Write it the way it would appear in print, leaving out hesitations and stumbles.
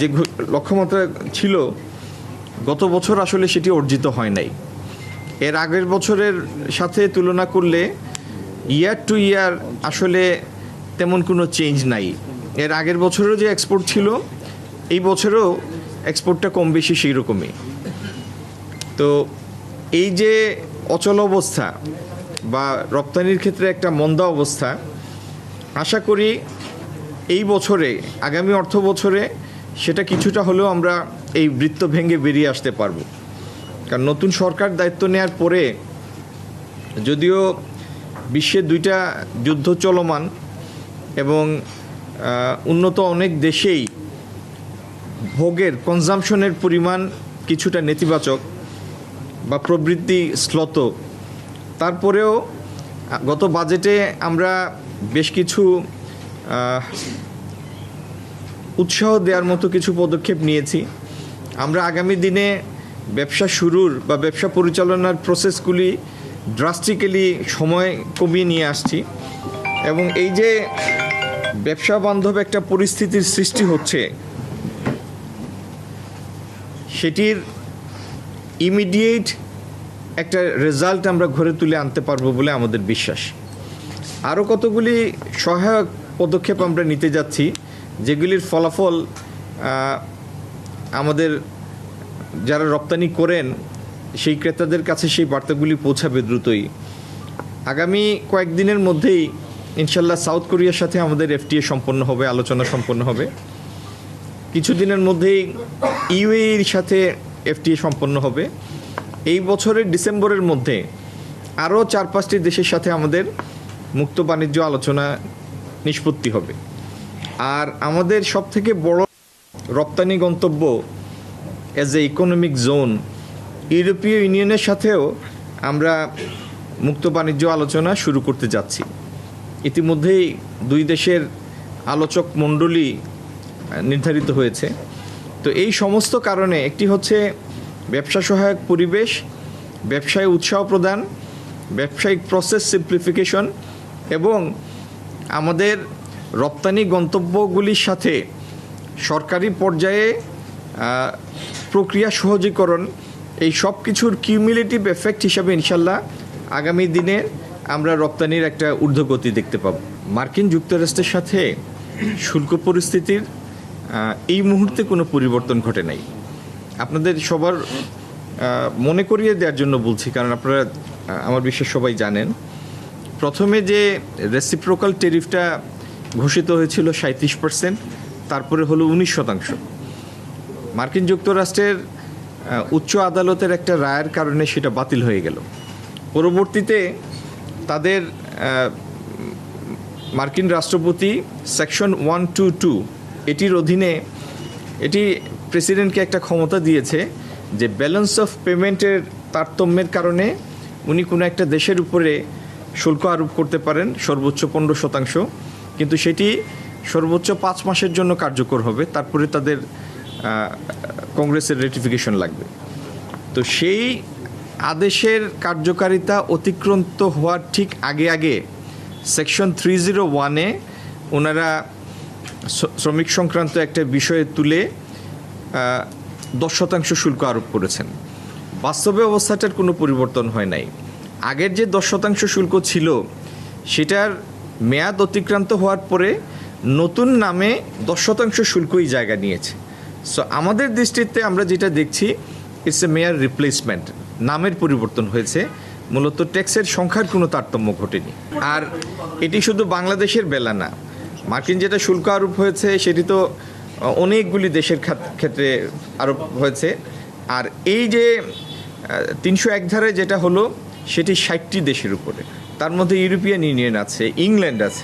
যে লক্ষ্যমাত্রা ছিল গত বছর আসলে সেটি অর্জিত হয় নাই। এর আগের বছরের সাথে তুলনা করলে ইয়ার টু ইয়ার আসলে তেমন কোনো চেঞ্জ নাই। এর আগের বছরেও যে এক্সপোর্ট ছিল এই বছরেও এক্সপোর্টটা কম বেশি সেই রকমই। তো এই যে অচল অবস্থা বা রপ্তানির ক্ষেত্রে একটা মন্দা অবস্থা, আশা করি এই বছরে আগামী অর্থ বছরে সেটা কিছুটা হলেও আমরা এই বৃত্ত ভেঙে বেরিয়ে আসতে পারবো। কারণ নতুন সরকার দায়িত্ব নেওয়ার পরে যদিও বিশ্বে 2টা যুদ্ধ চলমান এবং উন্নত অনেক দেশেই ভোগের কনজামশনের পরিমাণ কিছুটা নেতিবাচক বা প্রবৃদ্ধি শ্লথ, তারপরেও গত বাজেটে আমরা বেশ কিছু উৎসাহ দেওয়ার মতো কিছু পদক্ষেপ নিয়েছি। আমরা আগামী দিনে ব্যবসা শুরুর বা ব্যবসা পরিচালনার প্রসেসগুলি ড্রাস্টিক্যালি সময় কমিয়ে নিয়ে আসছি এবং এই যে ব্যবসা বান্ধব একটা পরিস্থিতির সৃষ্টি হচ্ছে সেটির ইমিডিয়েট একটা রেজাল্ট আমরা ঘরে তুলে আনতে পারবো বলে আমাদের বিশ্বাস। আরও কতগুলি সহায়ক পদক্ষেপ আমরা নিতে যাচ্ছি যেগুলির ফলাফল আমাদের যারা রপ্তানি করেন সেই ক্রেতাদের কাছে সেই বার্তাগুলি পৌঁছাবে দ্রুতই। আগামী কয়েকদিনের মধ্যেই ইনশাল্লাহ সাউথ কোরিয়ার সাথে আমাদের এফটিএ সম্পন্ন হবে, আলোচনা সম্পন্ন হবে। কিছুদিনের মধ্যেই ইউএইর সাথে এফটিএ সম্পন্ন হবে। এই বছরের ডিসেম্বরের মধ্যে আরও 4-5টি দেশের সাথে আমাদের মুক্ত বাণিজ্য আলোচনা নিষ্পত্তি হবে। আর আমাদের সবথেকে বড় রপ্তানি গন্তব্য অ্যাজ এ ইকোনমিক জোন ইউরোপীয় ইউনিয়নের সাথেও আমরা মুক্ত বাণিজ্য আলোচনা শুরু করতে যাচ্ছি। ইতিমধ্যেই 2 দেশের আলোচক মণ্ডলী নির্ধারিত হয়েছে। তো এই সমস্ত কারণে একটি হচ্ছে ব্যবসা সহায়ক পরিবেশ, ব্যবসায় উৎসাহ প্রদান, ব্যবসায়িক প্রসেস সিম্পলিফিকেশন এবং আমাদের রপ্তানি গন্তব্যগুলির সাথে সরকারি পর্যায়ে প্রক্রিয়া সহজীকরণ, এই সব কিছুর কিউমুলেটিভ এফেক্ট হিসাবে ইনশাল্লাহ আগামী দিনে আমরা রপ্তানির একটা ঊর্ধ্বগতি দেখতে পাব। মার্কিন যুক্তরাষ্ট্রের সাথে শুল্ক পরিস্থিতির এই মুহূর্তে কোনো পরিবর্তন ঘটে নাই। আপনাদের সবার মনে করিয়ে দেওয়ার জন্য বলছি, কারণ আপনারা আমার বিশ্বাস সবাই জানেন। প্রথমে যে রেসিপ্রোকাল ট্যারিফটা ঘোষিত হয়েছিল 37%, তারপরে হলো 19%। মার্কিন যুক্তরাষ্ট্রের উচ্চ আদালতের একটা রায়ের কারণে সেটা বাতিল হয়ে গেল। পরবর্তীতে তাদের মার্কিন রাষ্ট্রপতি সেকশন 122 এটির অধীনে এটি প্রেসিডেন্টকে একটা ক্ষমতা দিয়েছে যে ব্যালেন্স অফ পেমেন্টের তারতম্যের কারণে উনি কোনো একটা দেশের উপরে শুল্ক আরোপ করতে পারেন সর্বোচ্চ 15%, কিন্তু সেটি সর্বোচ্চ 5 মাসের জন্য কার্যকর হবে, তারপরে তাদের কংগ্রেসের রেটিফিকেশন লাগবে। তো সেই আদেশের কার্যকারিতা অতিক্রান্ত হওয়ার ঠিক আগে সেকশন 301-এ ওনারা শ্রমিক সংক্রান্ত একটা বিষয়ে তুলে 10% শুল্ক আরোপ করেছেন। বাস্তবে অবস্থাটার কোনো পরিবর্তন হয় নাই। আগের যে 10% শুল্ক ছিল সেটার মেয়াদ অতিক্রান্ত হওয়ার পরে নতুন নামে 10% শুল্কই জায়গা নিয়েছে। সো আমাদের দৃষ্টিতে আমরা যেটা দেখছি ইটস এ মেয়ার রিপ্লেসমেন্ট, নামের পরিবর্তন হয়েছে, মূলত ট্যাক্সের সংখ্যার কোনো তারতম্য ঘটেনি। আর এটি শুধু বাংলাদেশের বেলা না, মার্কিন যেটা শুল্ক আরোপ হয়েছে সেটি তো অনেকগুলি দেশের ক্ষেত্রে আরোপ হয়েছে। আর এই যে 301 ধারায় যেটা হলো সেটি 60টি দেশের উপরে, তার মধ্যে ইউরোপিয়ান ইউনিয়ন আছে, ইংল্যান্ড আছে।